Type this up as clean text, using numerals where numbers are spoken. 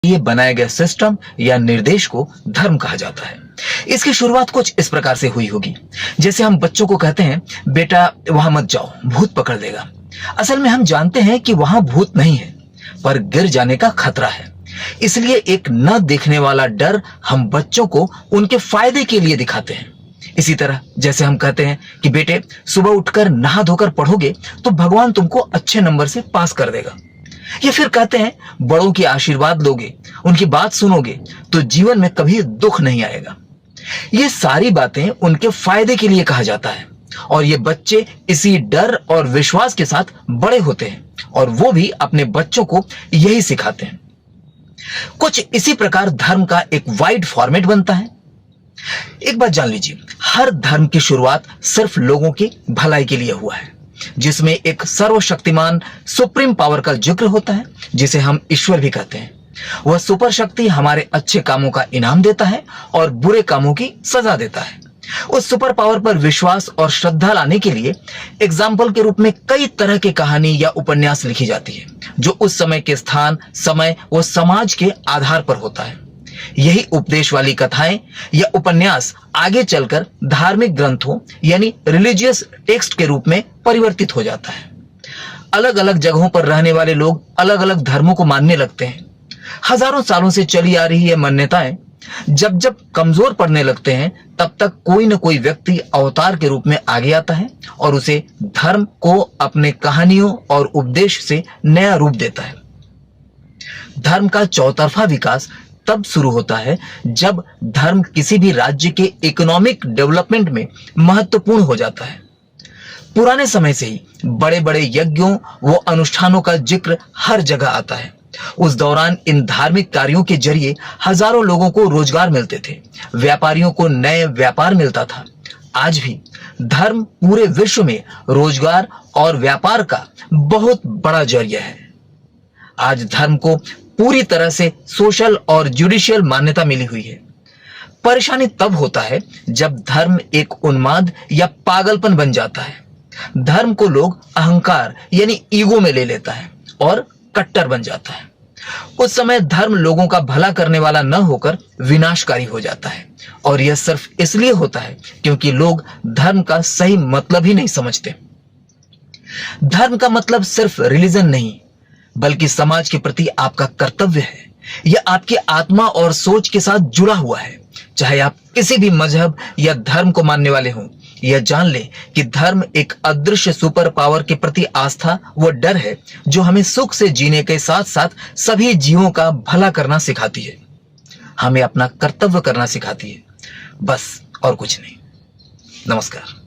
ये बनाए गए सिस्टम या निर्देश को धर्म कहा जाता है। इसकी शुरुआत कुछ इस प्रकार से हुई होगी, जैसे हम बच्चों को कहते हैं, बेटा वहां मत जाओ, भूत पकड़ लेगा। असल में हम जानते हैं कि वहां भूत नहीं है, पर गिर जाने का खतरा है। इसलिए एक न देखने वाला डर हम बच्चों को उनके फायदे के लिए दिखाते हैं। इसी तरह जैसे हम कहते हैं कि बेटे सुबह उठकर नहा धोकर पढ़ोगे तो भगवान तुमको अच्छे नंबर से पास कर देगा। या फिर कहते हैं बड़ों की आशीर्वाद लोगे, उनकी बात सुनोगे तो जीवन में कभी दुख नहीं आएगा। ये सारी बातें उनके फायदे के लिए कहा जाता है और ये बच्चे इसी डर और विश्वास के साथ बड़े होते हैं और वो भी अपने बच्चों को यही सिखाते हैं। कुछ इसी प्रकार धर्म का एक वाइड फॉर्मेट बनता है। एक बात जान लीजिए, हर धर्म की शुरुआत सिर्फ लोगों की भलाई के लिए हुआ है, जिसमें एक सर्वशक्तिमान सुप्रीम पावर का जिक्र होता है, जिसे हम ईश्वर भी कहते हैं। वह सुपर शक्ति हमारे अच्छे कामों का इनाम देता है और बुरे कामों की सजा देता है। उस सुपर पावर पर विश्वास और श्रद्धा लाने के लिए एग्जाम्पल के रूप में कई तरह की कहानी या उपन्यास लिखी जाती है, जो उस समय के स्थान, समय व समाज के आधार पर होता है। यही उपदेश वाली कथाएं या उपन्यास आगे चलकर धार्मिक ग्रंथों यानी रिलीजियस टेक्स्ट के रूप में परिवर्तित हो जाता है। अलग अलग जगहों पर रहने वाले लोग अलग अलग धर्मों को मानने लगते हैं। हजारों सालों से चली आ रही ये मान्यताएं जब जब कमजोर पड़ने लगते हैं, तब तक कोई न कोई व्यक्ति अवतार के रूप में आगे आता है और उसे धर्म को अपने कहानियों और उपदेश से नया रूप देता है। धर्म का चौतरफा विकास तब शुरू होता है जब धर्म किसी भी राज्य के इकोनॉमिक डेवलपमेंट में महत्वपूर्ण हो जाता है। पुराने समय से ही बड़े बड़े यज्ञों व अनुष्ठानों का जिक्र हर जगह आता है। उस दौरान इन धार्मिक कार्यों के जरिए हजारों लोगों को रोजगार मिलते थे, व्यापारियों को नए व्यापार मिलता था। आज भी धर्म पूरे विश्व में रोजगार और व्यापार का बहुत बड़ा जरिया है। आज धर्म को पूरी तरह से सोशल और जुडिशियल मान्यता मिली हुई है। परेशानी तब होता है जब धर्म एक उन्माद या पागलपन बन जाता है। धर्म को लोग अहंकार यानी ईगो में ले लेता है और कट्टर बन जाता है। उस समय धर्म लोगों का भला करने वाला न होकर विनाशकारी हो जाता है, और यह सिर्फ इसलिए होता है क्योंकि लोग धर्म का सही मतलब ही नहीं समझते। धर्म का मतलब सिर्फ रिलीजन नहीं, बल्कि समाज के प्रति आपका कर्तव्य है। यह आपकी आत्मा और सोच के साथ जुड़ा हुआ है। चाहे आप किसी भी मजहब या धर्म को मानने वाले हों, यह जान लें कि धर्म एक अदृश्य सुपर पावर के प्रति आस्था व डर है, जो हमें सुख से जीने के साथ साथ सभी जीवों का भला करना सिखाती है, हमें अपना कर्तव्य करना सिखाती है, बस और कुछ नहीं। नमस्कार।